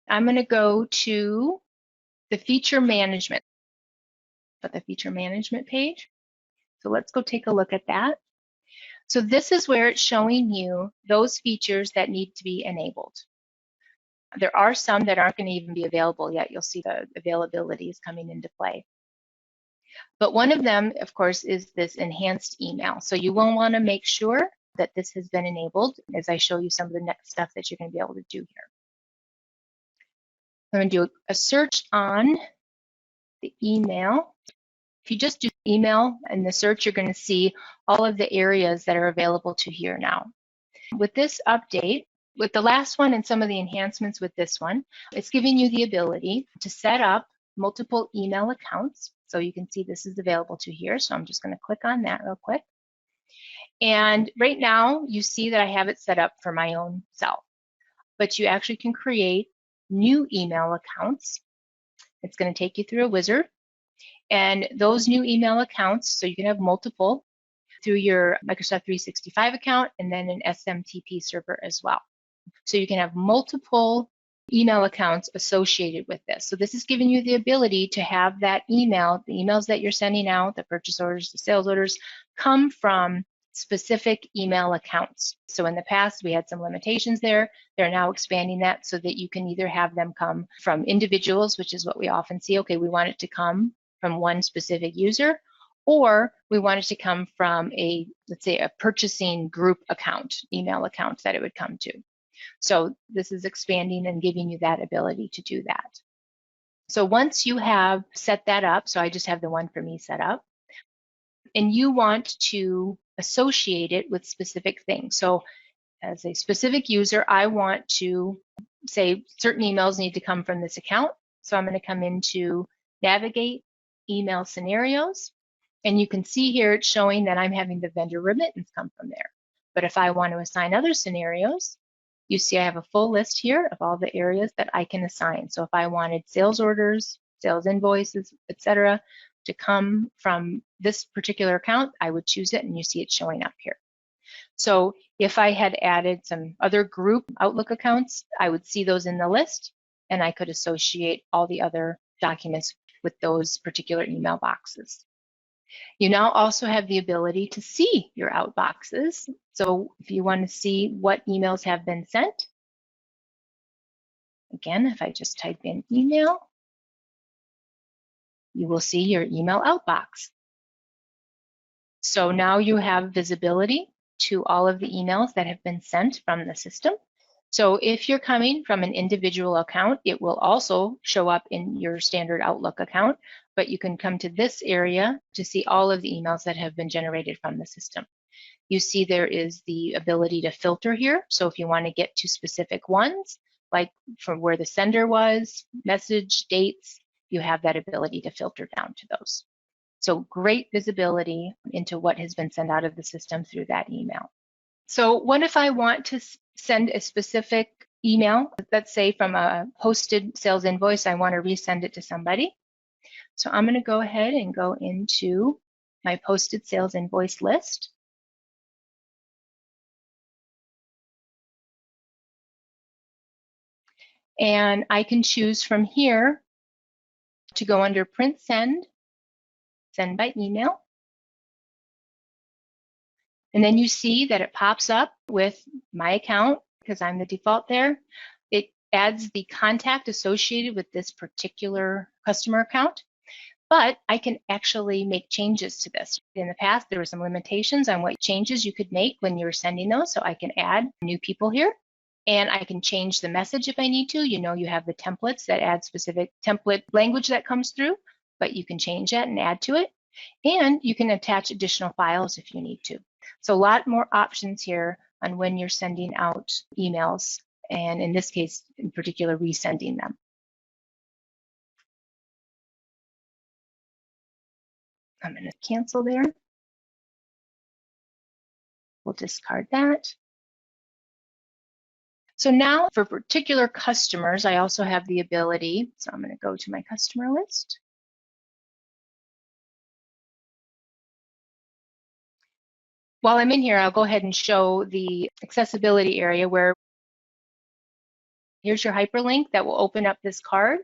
I'm going to go to the feature management, the feature management page. So let's go take a look at that. So this is where it's showing you those features that need to be enabled. There are some that aren't going to even be available yet. You'll see the availability is coming into play. But one of them, of course, is this enhanced email. So you will want to make sure that this has been enabled as I show you some of the next stuff that you're going to be able to do here. I'm going to do a search on the email. If you just do email in the search, you're going to see all of the areas that are available to here now. With this update, with the last one and some of the enhancements with this one, it's giving you the ability to set up multiple email accounts. So you can see this is available to here. So I'm just going to click on that real quick. And right now you see that I have it set up for my own self, but you actually can create new email accounts. It's going to take you through a wizard, and those new email accounts, so you can have multiple through your Microsoft 365 account and then an SMTP server as well. So you can have multiple email accounts associated with this. So this is giving you the ability to have that email, the emails that you're sending out, the purchase orders, the sales orders, come from specific email accounts. So in the past, we had some limitations there. They're now expanding that so that you can either have them come from individuals, which is what we often see. Okay, we want it to come from one specific user, or we want it to come from a, let's say, a purchasing group account, email account that it would come to. So this is expanding and giving you that ability to do that. So once you have set that up, so I just have the one for me set up, and you want to associate it with specific things. So as a specific user, I want to say certain emails need to come from this account. So I'm going to come into Navigate, Email Scenarios, and you can see here it's showing that I'm having the vendor remittance come from there. But if I want to assign other scenarios, you see I have a full list here of all the areas that I can assign. So if I wanted sales orders, sales invoices, etc., to come from this particular account, I would choose it, and you see it showing up here. So if I had added some other group Outlook accounts, I would see those in the list, and I could associate all the other documents with those particular email boxes. You now also have the ability to see your outboxes. So if you want to see what emails have been sent, again, if I just type in email, you will see your email outbox. So now you have visibility to all of the emails that have been sent from the system. So if you're coming from an individual account, it will also show up in your standard Outlook account, but you can come to this area to see all of the emails that have been generated from the system. You see there is the ability to filter here. So if you want to get to specific ones, like from where the sender was, message, dates, you have that ability to filter down to those. So great visibility into what has been sent out of the system through that email. So what if I want to send a specific email, let's say from a posted sales invoice, I want to resend it to somebody. So I'm going to go ahead and go into my posted sales invoice list. And I can choose from here to go under print send, send by email. And then you see that it pops up with my account because I'm the default there. It adds the contact associated with this particular customer account, but I can actually make changes to this. In the past, there were some limitations on what changes you could make when you're sending those. So I can add new people here, and I can change the message if I need to. You know, you have the templates that add specific template language that comes through, but you can change that and add to it. And you can attach additional files if you need to. So a lot more options here on when you're sending out emails, and in this case, in particular, resending them. I'm going to cancel there. We'll discard that. So now for particular customers, I also have the ability, so I'm going to go to my customer list. While I'm in here, I'll go ahead and show the accessibility area where Here's your hyperlink that will open up this card,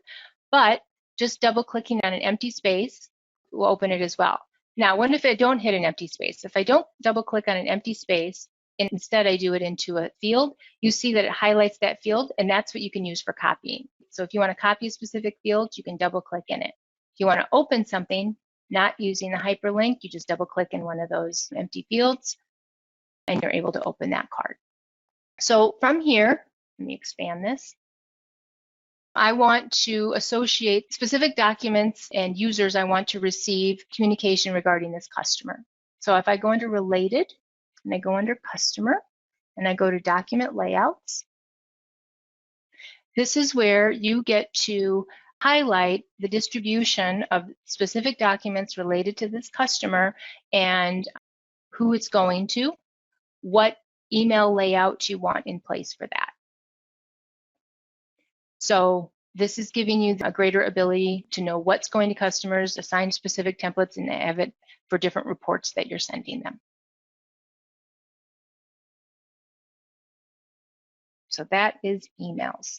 but just double clicking on an empty space will open it as well. Now, what if I don't hit an empty space? If I don't double click on an empty space, and instead I do it into a field, you see that it highlights that field, and that's what you can use for copying. So if you want to copy a specific field, you can double click in it. If you want to open something, not using the hyperlink, you just double click in one of those empty fields, and you're able to open that card. So from here, let me expand this. I want to associate specific documents and users I want to receive communication regarding this customer. So if I go under Related, and I go under Customer, and I go to Document Layouts, this is where you get to highlight the distribution of specific documents related to this customer and who it's going to, what email layout you want in place for that. So this is giving you a greater ability to know what's going to customers, assign specific templates, and have it for different reports that you're sending them. So that is emails.